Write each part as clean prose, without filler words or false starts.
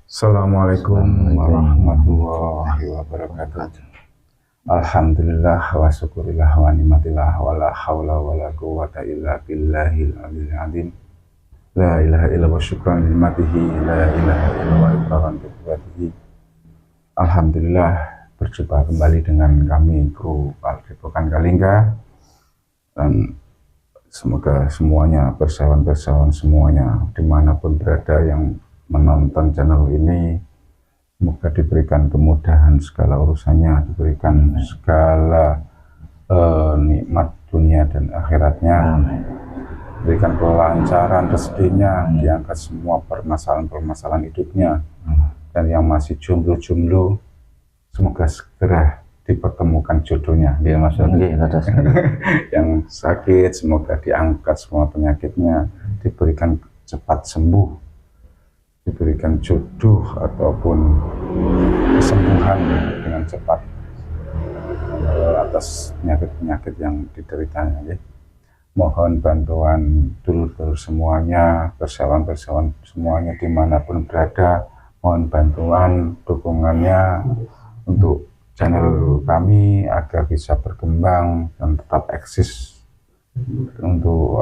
Assalamualaikum warahmatullahi wabarakatuh. Alhamdulillah wa syukurillah wa nimatillah wa la hawla wa la quwwata illa billahil aliyil azim. La ilaha illa wa syukran nikmatihi, la ilaha illa wa iqraran bi. Alhamdulillah, berjumpa kembali dengan kami kru Padepokan Kalingga, dan semoga semuanya, persawan-persawan semuanya dimanapun berada yang menonton channel ini, semoga diberikan kemudahan segala urusannya, diberikan segala nikmat dunia dan akhiratnya, berikan kelancaran rezekinya, diangkat semua permasalahan-permasalahan hidupnya, dan yang masih jomblo-jomblo semoga segera dipertemukan jodohnya, dia yang sakit semoga diangkat semua penyakitnya, diberikan cepat sembuh, diberikan jodoh ataupun kesembuhan dengan cepat atas penyakit-penyakit yang dideritanya. Ya. Mohon bantuan dulur-dulur semuanya, persawan-persawan semuanya dimanapun berada, mohon bantuan dukungannya untuk channel kami agar bisa berkembang dan tetap eksis untuk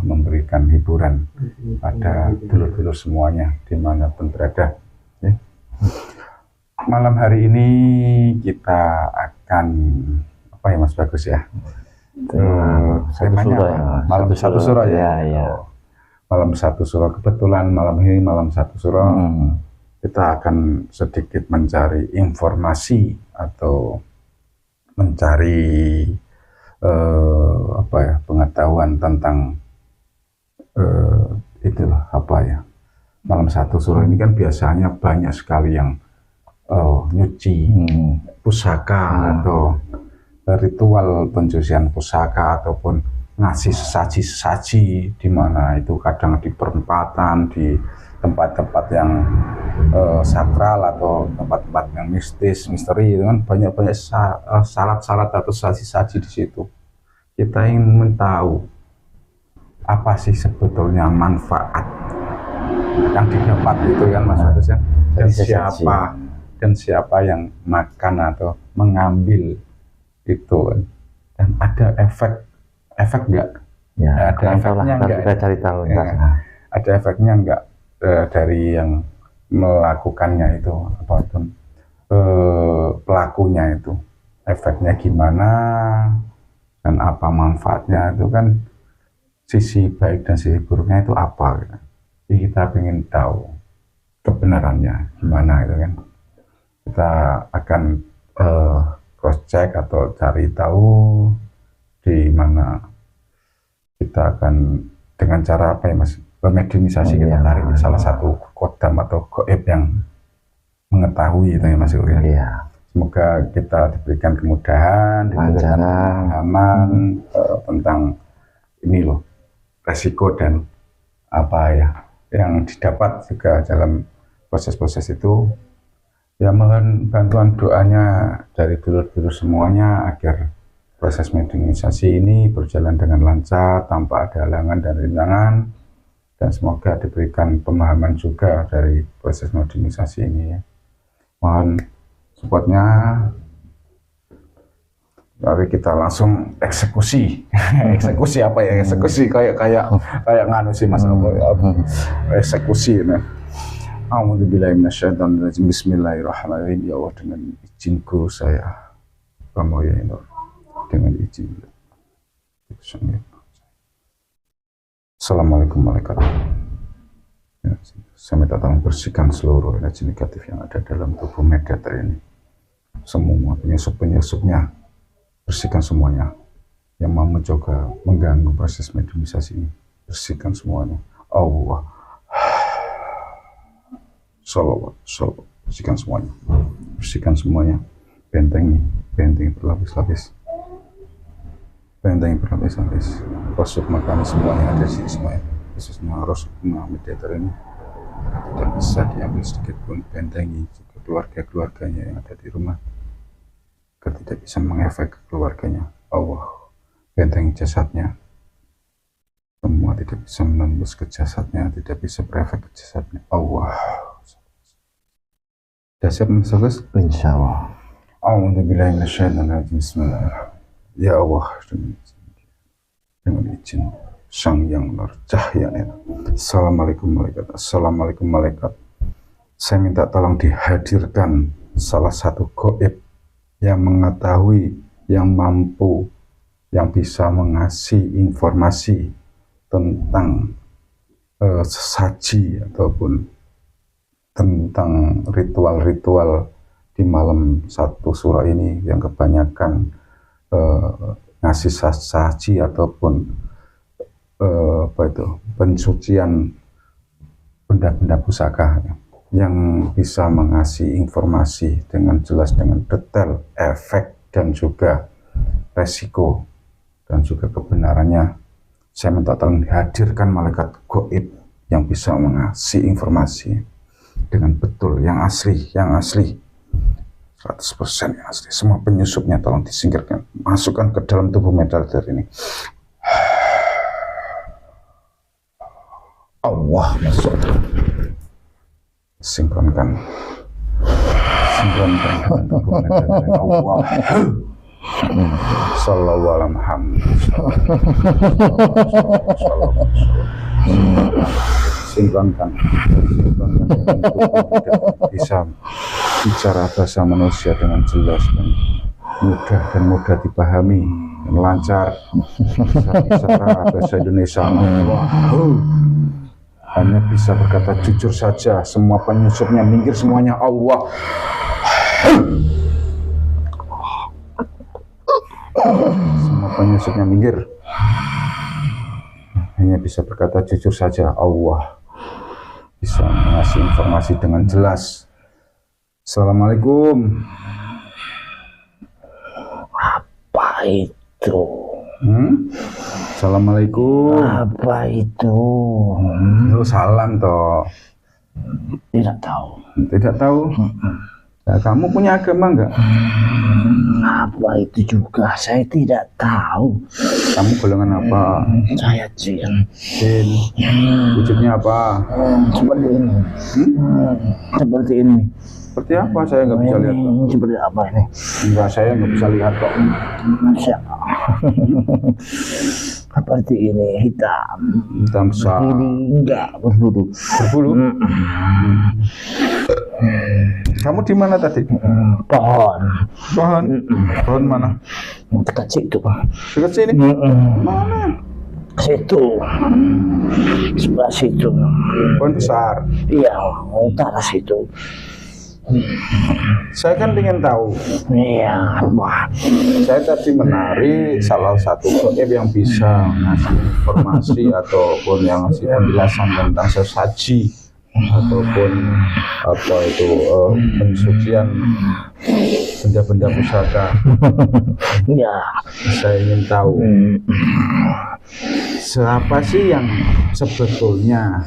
memberikan hiburan pada dulur-dulur semuanya dimanapun berada. Ya. Malam hari ini kita akan Mas Bagus ya? Malam satu surah ya. Malam satu surah, kebetulan malam ini malam satu surah. Kita akan sedikit mencari informasi atau mencari pengetahuan tentang itulah malam satu surah ini kan biasanya banyak sekali yang nyuci pusaka atau ritual pencucian pusaka ataupun ngasih sesaji-sesaji, di mana itu kadang di perempatan, di tempat-tempat yang sakral atau tempat-tempat yang misteri itu kan banyak syarat-syarat atau saji-saji di situ. Kita ingin tahu apa sih sebetulnya manfaat yang didapat itu kan Mas Agus ya, dan siapa yang makan atau mengambil itu, dan ada efek nggak? Ya, ada efeknya nggak? Kita cari tahu. Ya, ada efeknya nggak dari yang melakukannya itu ataupun pelakunya itu, efeknya gimana dan apa manfaatnya itu kan, sisi baik dan sisi buruknya itu apa gitu. Jadi kita ingin tahu kebenarannya gimana itu kan. Kita akan cross check atau cari tahu di mana, kita akan dengan cara apa ya Mas, bermediumisasi, kita tarik di salah satu kodam atau goib yang mengetahui itu ya Mas ya. Semoga kita diberikan kemudahan, diberikan pemahaman tentang ini loh, resiko dan apa ya yang didapat juga dalam proses-proses itu. Ya, mohon bantuan doanya dari dulur-dulur semuanya agar proses mediumisasi ini berjalan dengan lancar tanpa ada halangan dan rintangan, dan semoga diberikan pemahaman juga dari proses mediumisasi ini ya. Mohon supportnya. Mari kita langsung eksekusi. Eksekusi apa ya? Eksekusi kayak nganu sih Mas, eksekusi nah. A'udzubillahi minasyaitonirrajim. Bismillahirrahmanirrahim. Ya Allah, dengan izinku saya Pramoyo Nur, dengan izin. Assalamualaikum warahmatullahi wabarakatuh. Ya, saya minta tolong bersihkan seluruh energi negatif yang ada dalam tubuh mediator ini. Semua penyusup-penyusupnya, bersihkan semuanya. Yang mau mencoba mengganggu proses mediumisasi ini, bersihkan semuanya. Allah. Salawat, bersihkan semuanya, bentengi berlapis-lapis, rasuk makan semuanya ada di sini semuanya, khususnya rasuk mediator ini tidak bisa diambil sedikit pun, bentengi juga keluarganya yang ada di rumah agar tidak bisa mengefek ke keluarganya. Allah, bentengi jasadnya, semua tidak bisa menembus ke jasadnya, tidak bisa berefek ke jasadnya. Allah, Dasar Mas. Insyaallah. A'udzubillahi minasyaitonirrajim. Bismillah. Ya Allah, dengan izin Sang Yang Nurcahya. Assalamualaikum malaikat. Assalamualaikum malaikat. Saya minta tolong dihadirkan salah satu gaib yang mengetahui, yang mampu, yang bisa mengasih informasi tentang sesaji ataupun tentang ritual-ritual di malam satu surah ini yang kebanyakan ngasih sesaji ataupun pensucian benda-benda pusaka yang bisa mengasih informasi dengan jelas, dengan detail, efek dan juga resiko dan juga kebenarannya. Saya minta tolong dihadirkan malaikat gaib yang bisa mengasih informasi dengan betul, yang asli 100% yang asli. Semua penyusupnya tolong disingkirkan, masukkan ke dalam tubuh medalier ini. Allah masuk. Sinkronkan dengan tubuh medalier. Allah. Sallallahu alaihi Muhammad. Sinkronkan bisa bicara bahasa manusia dengan jelas dan mudah dipahami dan lancar, bisa bicara bahasa Indonesia. Hanya bisa berkata jujur saja, semua penyusupnya minggir semuanya. Allah. Semua penyusupnya minggir, hanya bisa berkata jujur saja. Allah bisa mengasih informasi dengan jelas. Assalamualaikum. Apa itu? Assalamualaikum. Apa itu? Oh, salam toh. Tidak tahu. Tidak tahu. Nah, kamu punya agama enggak? Apa itu juga? Saya tidak tahu. Kamu golongan apa? Saya jin. Jin. Wujudnya apa? Seperti ini. Seperti ini. Seperti apa? Saya nggak bisa lihat kok. Seperti apa ini? Enggak, saya nggak bisa lihat kok. Masya seperti ini, hitam. Hitam besar. Enggak berbulu. Berbulu. Kamu di mana tadi? Pohon. Pohon mana? Dekat situ, Pak. Dekat sini. Mana? Situ. Sebelah situ. Pohon besar. Iya, utara situ. Saya kan ingin tahu. Iya, wah. Saya tadi menari salah satu gaib yang bisa ngasih informasi ataupun yang ngasih penjelasan tentang sesaji ataupun apa itu pensucian benda-benda pusaka. Ya, saya ingin tahu siapa sih yang sebetulnya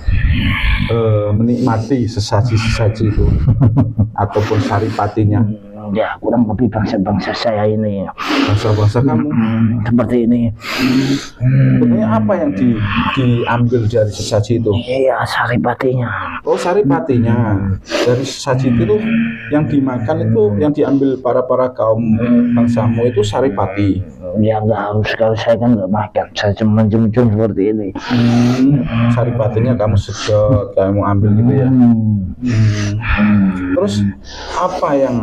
menikmati sesaji-sesaji itu ataupun saripatinya. Ya, kurang lebih bangsa-bangsa saya ini. Bangsa-bangsa kamu seperti ini. Sebetulnya apa yang diambil dari sesaji itu? Iya, saripatinya. Oh, saripatinya. Dari sesaji itu yang dimakan itu, yang diambil para kaum bangsamu itu saripati. Ya, nggak harus, kalau saya kan nggak makan, saya cuma mencium-cium seperti ini. Saripatinya kamu sedot, kamu ambil gitu ya. Terus apa yang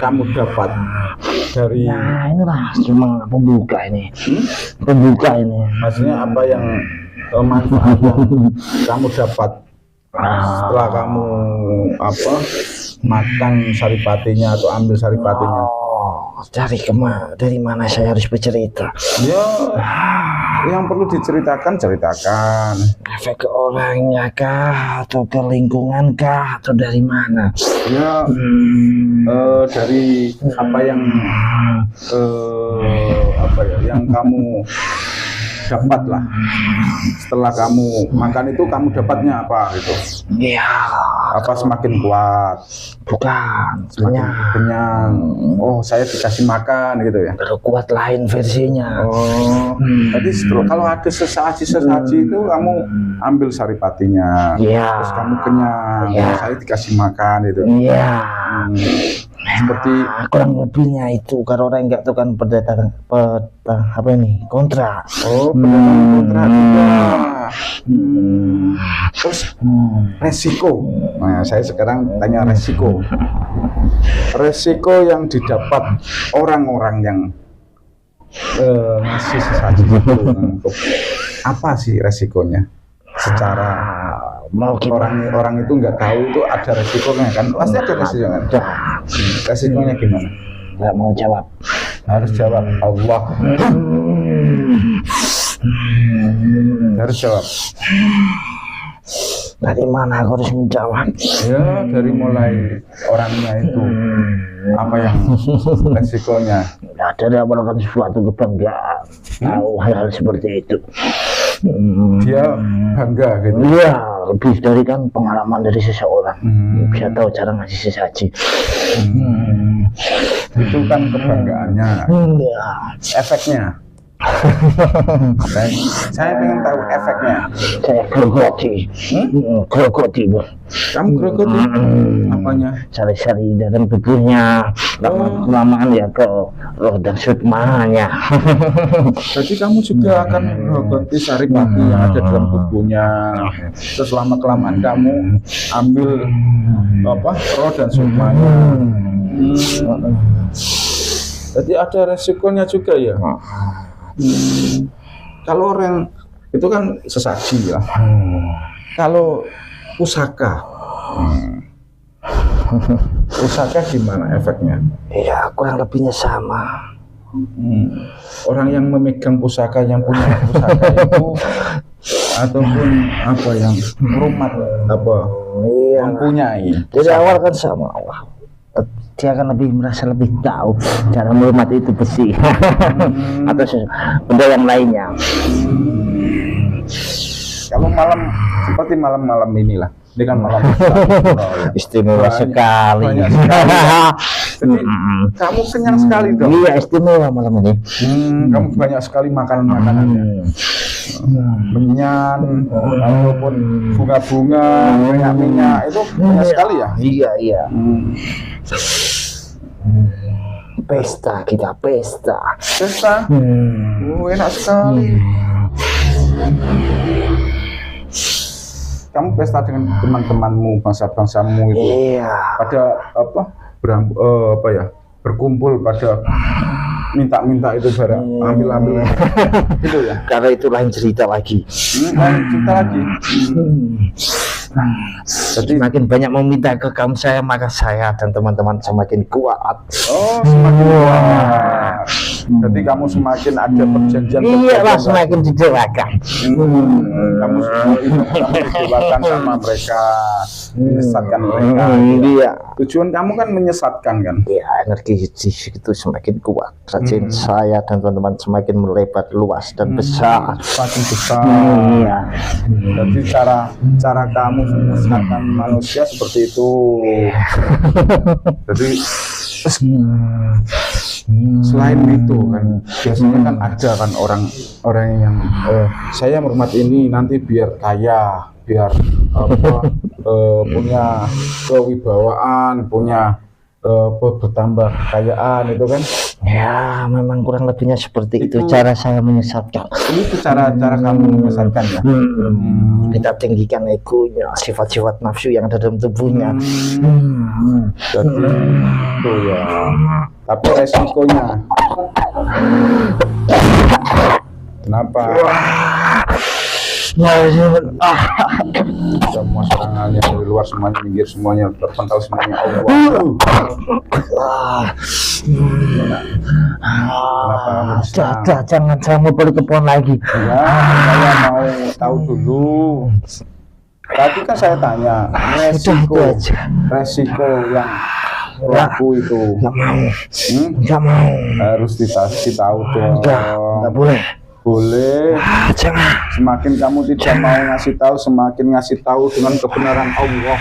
kamu dapat dari? Nah, inilah cuma pembuka ini. Pembuka ini. Maksudnya apa yang manfaat yang kamu dapat setelah kamu makan saripatinya atau ambil saripatinya? Dari mana saya harus bercerita? Ya, yang perlu diceritakan ceritakan. Efek ke orangnya kah, atau ke lingkungan kah, atau dari mana? Ya, dari apa yang yang kamu dapat lah. Setelah kamu makan itu, kamu dapatnya apa gitu? Ya, apa semakin kuat? Bukan, Semakin kenyang. Oh, saya dikasih makan gitu ya. Kuat lain versinya. Oh, jadi kalau ada sesaji itu kamu ambil saripatinya, Iya. terus kamu kenyang. Iya. Oh, saya dikasih makan itu. Iya. Seperti kurang lebihnya itu kalau orang enggak tuh kan apa ini kontrak. oh, pendanaan kontrak juga. Terus resiko. Nah, saya sekarang tanya resiko. Resiko yang didapat orang-orang yang ngasih sesaji itu apa sih resikonya? Secara Mau orang itu nggak tahu itu ada resikonya kan? Pasti ada resikonya. Resikonya gimana? nggak mau jawab. Harus jawab Allah. Harus jawab. Dari mana aku harus menjawab? Ya dari mulai orangnya itu apa yang resikonya. Nggak ada yang melakukan sesuatu kebanggaan. Tahu hal-hal seperti itu. Dia bangga gitu. Iya, lebih dari kan pengalaman dari seseorang. Bisa tahu cara ngasih sesaji. Itu kan kebanggaannya. Iya. Efeknya. Saya pengen tahu efeknya. Saya grogoti. Grogoti, Bos. Kamu grogoti? Apanya? Sari-sari dalam tubuhnya. Lama-kelamaan ya ke roh dan sukmanya. Jadi kamu juga akan grogoti saripati yang ada dalam tubuhnya. Terus lama-kelamaan kamu ambil apa? Roh dan sukmanya. Jadi ada resikonya juga ya. Kalau orang itu kan sesaji ya. Kalau pusaka, pusaka gimana efeknya? Iya, kurang lebihnya sama. Orang yang memegang pusaka, yang punya pusaka itu ataupun apa yang rumah apa Iya. mempunyai. Dari awal kan sama. Wah, dia akan lebih merasa lebih tahu cara menghormati itu besi atau benda yang lainnya. Kalau malam seperti malam-malam inilah, ini kan malam Istimewa sekali. banyak sekali. Jadi kamu kenyang sekali dong. Iya, istimewa malam ini. Kamu banyak sekali makanan-makanannya. Menyan ataupun bunga-bunga, minyak-minyak itu banyak sekali ya. Iya, iya. Pesta, kita pesta. Pesta, enak sekali. Kamu pesta dengan teman-temanmu, bangsa-bangsamu itu. Iya. Pada apa? Apa ya? Berkumpul pada minta-minta itu barang, ambil-ambil itu ya. Karena itu lain cerita lagi. Lain cerita lagi. Jadi semakin banyak meminta ke kamu saya, maka saya dan teman-teman semakin kuat. Oh, semakin kuat. Jadi kamu semakin ada perjanjian. Iyalah, semakin didewakan. Kamu didewakan sama mereka, menyesatkan mereka. Iya. Tujuan kamu kan menyesatkan kan? Ya, energi itu semakin kuat. Rajin saya dan teman-teman semakin melebar luas dan besar. Semakin besar. Iya. Jadi cara kamu menyesatkan manusia seperti itu. Jadi selain itu kan biasanya kan ada kan orang yang saya menghormati ini nanti biar kaya, biar punya kewibawaan, punya bertambah kekayaan itu kan. Ya, memang kurang lebihnya seperti itu cara saya menyesatkan. Itu cara kamu menyesatkan ya. Kita tinggikan egonya, sifat-sifat nafsu yang ada dalam tubuhnya. Jadi itu ya. Tapi resikonya kenapa? Semua serangannya dari luar semuanya minggir, semuanya terpental, semuanya Allah. Kenapa kamu bisa? Jangan kamu balik ke pohon lagi. Ya, saya mau tahu dulu. Tadi kan saya tanya resiko yang pelaku itu. Nggak mau. Harus dikasih tahu dong. Nggak boleh. Boleh. Jangan. Semakin kamu tidak mau ngasih tahu, semakin ngasih tahu dengan kebenaran Allah.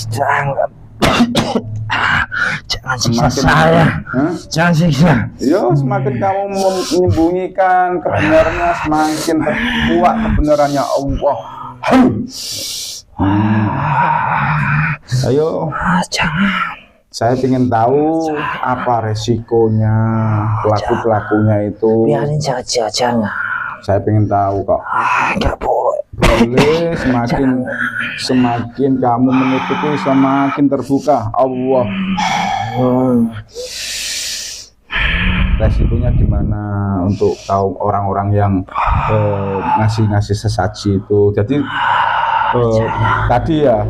Jangan. Jangan siksa saya. Jangan siksa. Yo, semakin kamu menyembunyikan kebenarannya, semakin terkuat kebenarannya Allah. Ayo, Jangan. saya ingin tahu apa resikonya pelaku-pelakunya itu. Biarin saja, jangan. Saya ingin tahu kok. Enggak boleh. Boleh, semakin kamu menutupi, semakin terbuka Allah. Resikonya gimana untuk kaum orang-orang yang ngasih sesaji itu. Jadi tadi ya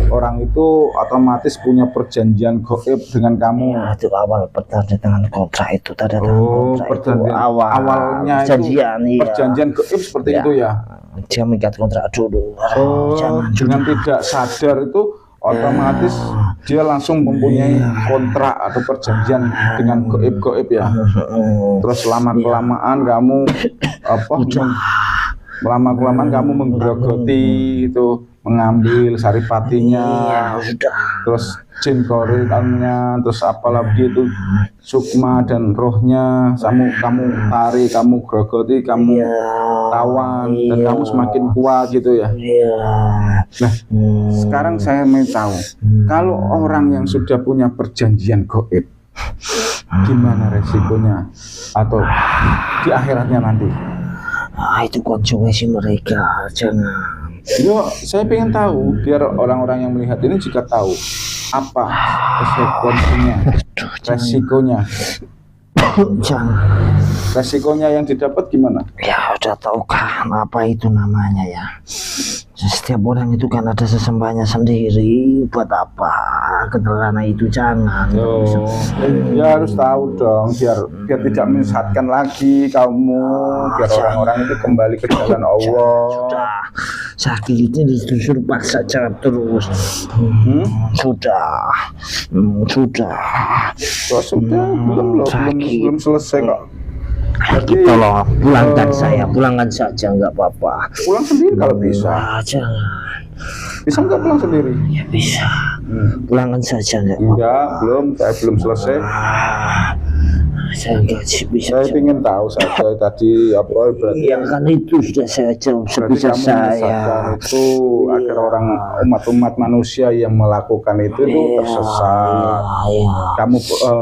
orang itu otomatis punya perjanjian gaib dengan kamu. Ya, itu awal pertanda kontrak itu, tanda tangan kontrak itu awalnya perjanjian, itu perjanjian gaib seperti itu ya. Dia mengikat kontrak dulu. Dengan tidak sadar itu otomatis dia langsung mempunyai kontrak atau perjanjian dengan gaib ya. Terus lama-kelamaan kamu lama-kelamaan kamu menggerogoti itu, mengambil saripatinya, terus jin gorengannya, terus apalagi itu sukma dan rohnya, kamu tarik, kamu gerogoti, kamu tawan, dan kamu semakin kuat gitu ya. Nah, sekarang saya mau tahu, kalau orang yang sudah punya perjanjian gaib, gimana resikonya atau di akhiratnya nanti? Itu konsumsi mereka, jangan. Yo, saya pengen tahu biar orang-orang yang melihat ini juga tahu apa konsekuensinya, resikonya. Jangan. Resikonya yang didapat gimana? Ya udah tahu kan apa itu namanya ya. Setiap orang itu kan ada sesembahnya sendiri. Buat apa keterangan itu, jangan. Ya harus tahu dong biar tidak menyesatkan lagi kamu, biar orang-orang itu kembali ke jalan Allah. Sudah sakit itu disuruh paksa jalan terus. Sudah. Belum selesai kok. Jadi, tolong pulangkan saja, nggak apa-apa. Pulang sendiri kalau bisa. Jangan. Bisa nggak pulang sendiri? Ya bisa. Pulangkan saja, nggak apa-apa. Enggak, saya belum selesai. Saya nggak bisa. Saya ingin tahu saja tadi apa berarti. Ya kan itu sudah saya jawab sebisa saya. Itu agar orang umat manusia yang melakukan itu tersesat. Kamu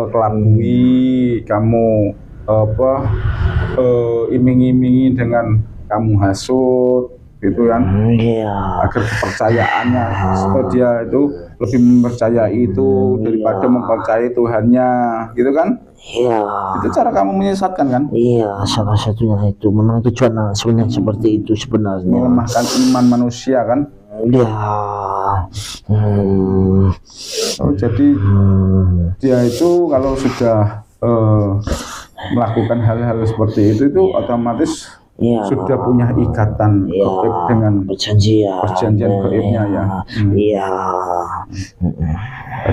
kelabui, kamu iming-imingi dengan kamu hasut gitu kan, agar kepercayaannya dia itu lebih mempercayai itu daripada mempercayai Tuhannya gitu kan. Itu cara kamu menyesatkan kan. Salah satunya itu memang tujuan sebenarnya seperti itu sebenarnya, melemahkan iman manusia kan. Jadi dia itu kalau sudah melakukan hal-hal seperti itu otomatis sudah punya ikatan gaib dengan perjanjian gaibnya ya.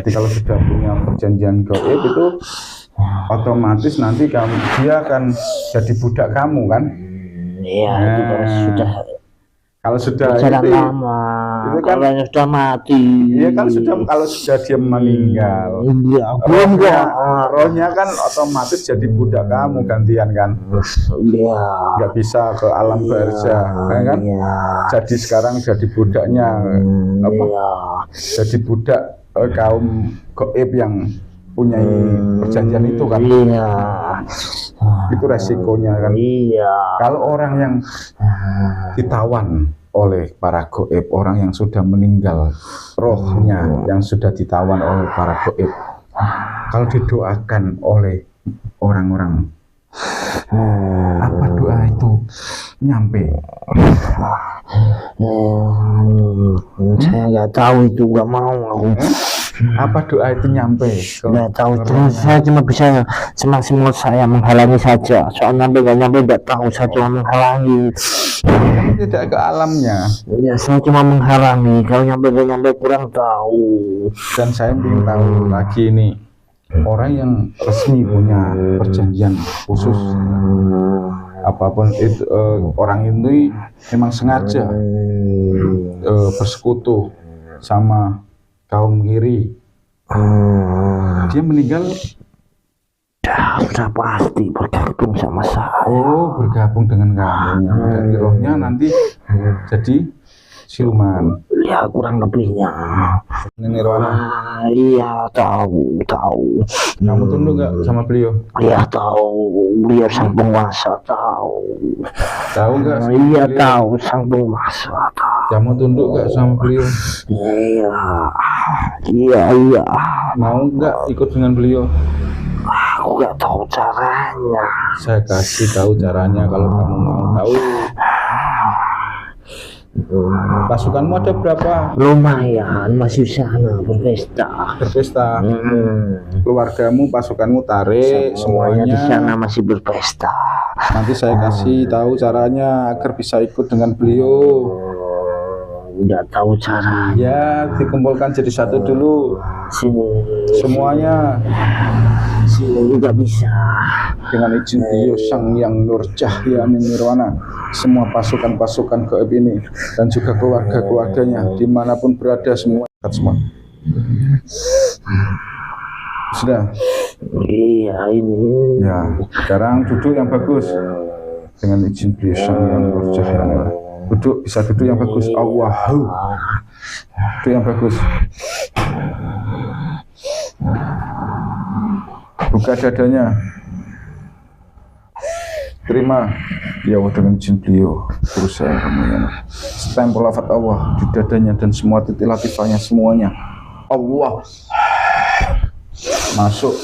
Jadi kalau sudah punya perjanjian gaib itu otomatis nanti dia akan jadi budak kamu kan. Kalau sudah itu lama, itu kan kalau sudah mati. Iya kan kalau sudah dia meninggal. Rohnya kan otomatis jadi budak kamu gantian kan. Nggak bisa ke alam barzah, kan? Jadi sekarang jadi budaknya jadi budak kaum gaib yang punya perjanjian itu kan. Itu resikonya kan. Kalau orang yang ditawan oleh para gaib, orang yang sudah meninggal, rohnya yang sudah ditawan oleh para gaib, kalau didoakan oleh orang-orang, apa doa itu nyampe? Saya nggak tahu itu, nggak mau aku. Apa doa itu nyampe? Nggak tahu, saya cuma bisa semaksimal saya menghalangi saja. Soalnya nyampe nggak tahu, saya cuma menghalangi. Tidak ke alamnya. Ya, saya cuma menghalangi. Kalau nyampe kurang tahu. Dan saya ingin tahu lagi ini, orang yang resmi punya perjanjian khusus, apapun itu, orang ini memang sengaja bersekutu sama kaum kiri Dia meninggal. Ya, udah pasti bergabung sama saya. Oh, bergabung dengan kamu. Jadi rohnya nanti jadi siluman. Ya, kurang lebihnya. Ini Nirwana. Iya, tahu. Kamu tunduk nggak sama beliau? Iya, tahu. Beliau sang penguasa, tahu. Tahu nggak? Iya, tahu sang penguasa, tahu. Kamu tunduk nggak sama beliau? Iya. Mau nggak ikut dengan beliau? Aku nggak tahu caranya. Saya kasih tahu caranya kalau kamu mau tahu. Pasukanmu ada berapa? Lumayan, masih sana berpesta. Keluargamu, pasukanmu tarik Semuanya di semuanya. sana masih berpesta. Nanti saya kasih tahu caranya agar bisa ikut dengan beliau. Udah tahu cara. Ya, dikumpulkan jadi satu dulu. Semuanya Sini juga bisa. dengan izin beliau Sang Yang Nur Cahya Nirwana. Semua pasukan-pasukan gaib ini dan juga keluarga-keluarganya dimanapun berada semua. Sudah. Iya ini. Ya, sekarang duduk yang bagus dengan izin beliau Sang Yang Nur Cahya Nirwana. Duduk, bisa duduk yang bagus. Allahu. Duduk yang bagus. Buka dadanya. Terima. Ya Allah, dengan izin beliau berusaha kamu ya. Stempel lafaz Allah di dadanya dan semua titik latifahnya semuanya. Allah. Masuk.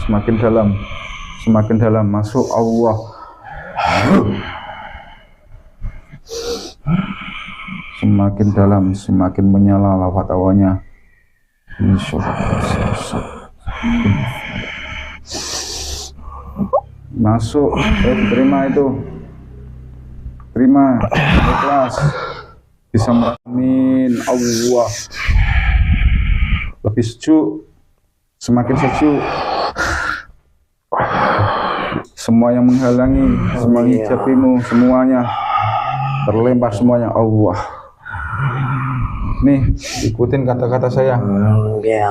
Semakin dalam masuk. Allah. Semakin dalam, semakin menyala lafaz awalnya. Masuk, terima itu, terima, ikhlas, bisa amin. Allah, lebih sejuk, semakin sejuk. Semua yang menghalangi, semua hijabimu, semuanya terlempar semuanya. Allah. Nih, ikutin kata-kata saya. Ya.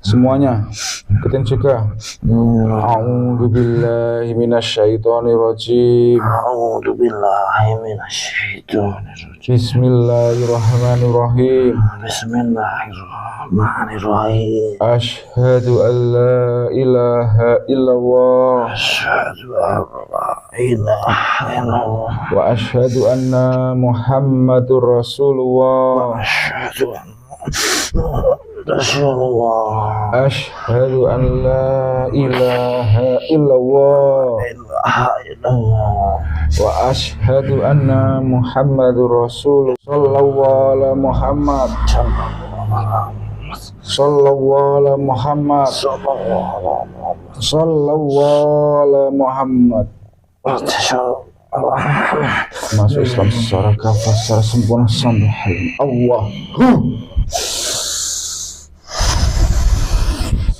Semuanya, ikutin juga. A'udzubillahi minasyaitonirrajim. A'udzubillahi minasyaitonirrajim. Bismillahirrahmanirrahim. Bismillahirrahmanirrahim. Asyhadu an la ilaha illallah. Asyhadu an la ilaha illallah. Wa asyhadu anna Muhammadur Rasulullah. Asyhadu an Rasulullah. Asyhadu an la ilaha illallah. Wa asyhadu anna Muhammadur Rasul. Sallallahu ala Muhammad. Sallallahu ala Muhammad. Sallallahu ala Muhammad. Masuk Islam secara kafah, secara sempurna sampai hari Allah.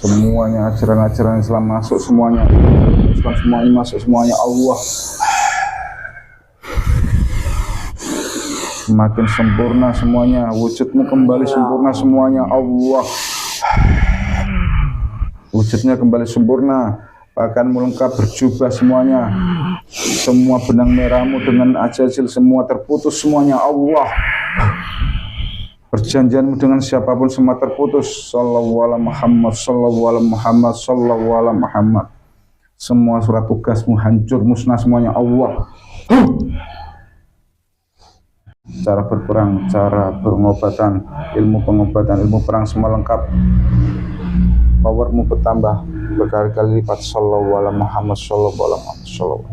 Semuanya ajaran-ajaran Islam masuk semuanya. Islam semuanya masuk semuanya. Allah. Semakin sempurna semuanya. Wujudmu kembali sempurna semuanya. Allah. Wujudnya kembali sempurna. Bahkan melengkap berjubah semuanya. Semua benang merahmu dengan ajazil semua terputus semuanya. Allah. Perjanjianmu dengan siapapun semua terputus. Sallallahu ala Muhammad, sallallahu ala Muhammad, sallallahu ala Muhammad. Semua surat tugasmu hancur musnah semuanya. Allah. Cara berperang, cara pengobatan, ilmu pengobatan, ilmu perang semua lengkap. Powermu bertambah berkali-kali lipat. Sallallahu ala Muhammad, sallallahu ala Muhammad, sallallahu.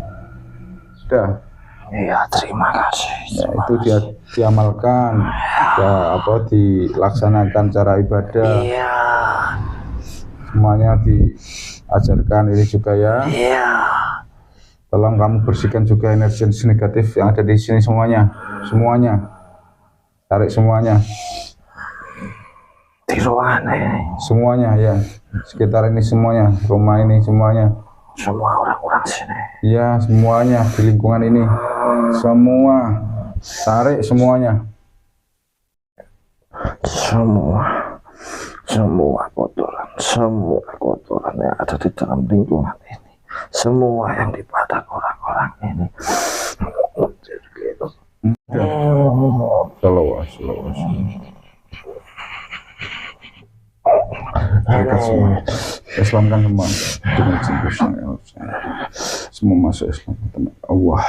Sudah. Ya, terima kasih. Ya, itu dia diamalkan, ya, dilaksanakan cara ibadah. Iya. Semuanya diajarkan ini juga ya. Iya. Tolong kamu bersihkan juga energi negatif yang ada di sini semuanya. Tarik semuanya. Di ruangan ini. Semuanya ya. Sekitar ini semuanya, rumah ini semuanya. Semua orang-orang sini. Iya, semuanya di lingkungan ini. Semua tarik semuanya. Semua. semua kotoran yang ada di dalam lingkungan ini, semua yang di badan orang-orang ini. Mereka semua Islamkan semua dengan cinta semua masuk Islam Allah.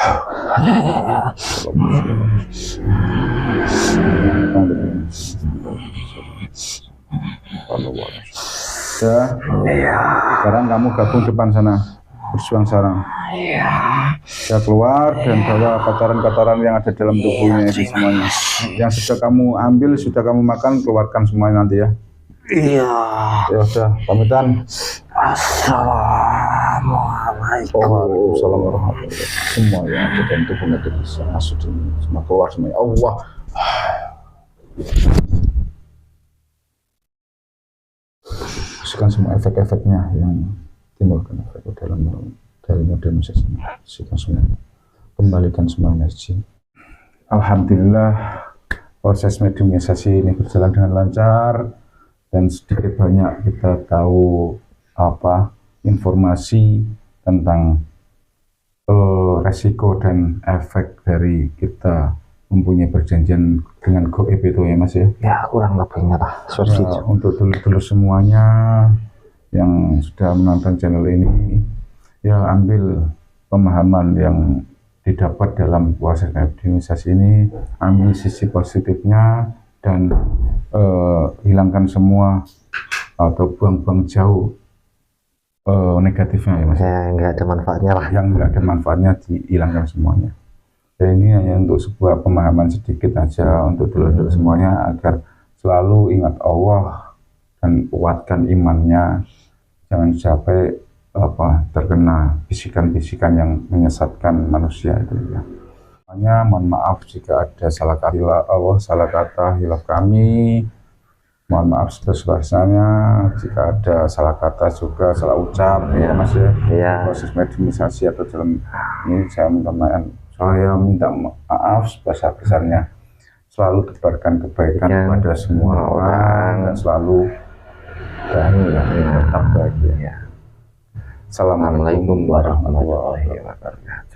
Ya, sekarang kamu gabung depan sana, berjuang sarang. Ya, keluar dan bawa kotoran-kotoran yang ada dalam tubuhnya itu semuanya. Yang sudah kamu ambil, sudah kamu makan, keluarkan semuanya nanti ya. Iya. Ya udah, pamitan. Assalamualaikum. Waalaikumsalam warahmatullahi wabarakatuh. Semua yang ada dalam tubuhnya itu bisa masuk semua keluar semuanya. Allah. Masukkan semua efek-efeknya yang timbulkan efek dalam dari modernisasi ini. Masukkan semua. Kembalikan semua energi. Alhamdulillah proses mediumisasi ini berjalan dengan lancar. Dan sedikit banyak kita tahu informasi tentang resiko dan efek dari kita mempunyai perjanjian dengan goib itu ya Mas ya. Ya kurang lebihnya lah seperti itu. Untuk dulu semuanya yang sudah menonton channel ini ya ambil pemahaman yang didapat dalam proses mediumisasi ini, ambil sisi positifnya dan hilangkan semua atau buang-buang jauh negatifnya ya Mas. Ya nggak ada manfaatnya lah. Yang nggak ada manfaatnya dihilangkan semuanya. Dan ini hanya untuk sebuah pemahaman sedikit aja untuk dulu semuanya agar selalu ingat Allah dan kuatkan imannya. Jangan sampai terkena bisikan-bisikan yang menyesatkan manusia itu ya. Mohon maaf jika ada salah kata hilaf kami. Mohon maaf sebesar-besarnya jika ada salah kata juga salah ucap ya Mas ya. Proses mediumisasi atau dalam ini saya minta maaf sebesar-besarnya. Selalu tebarkan kebaikan kepada semua orang dan selalu tetap bahagia. Assalamualaikum warahmatullahi wabarakatuh.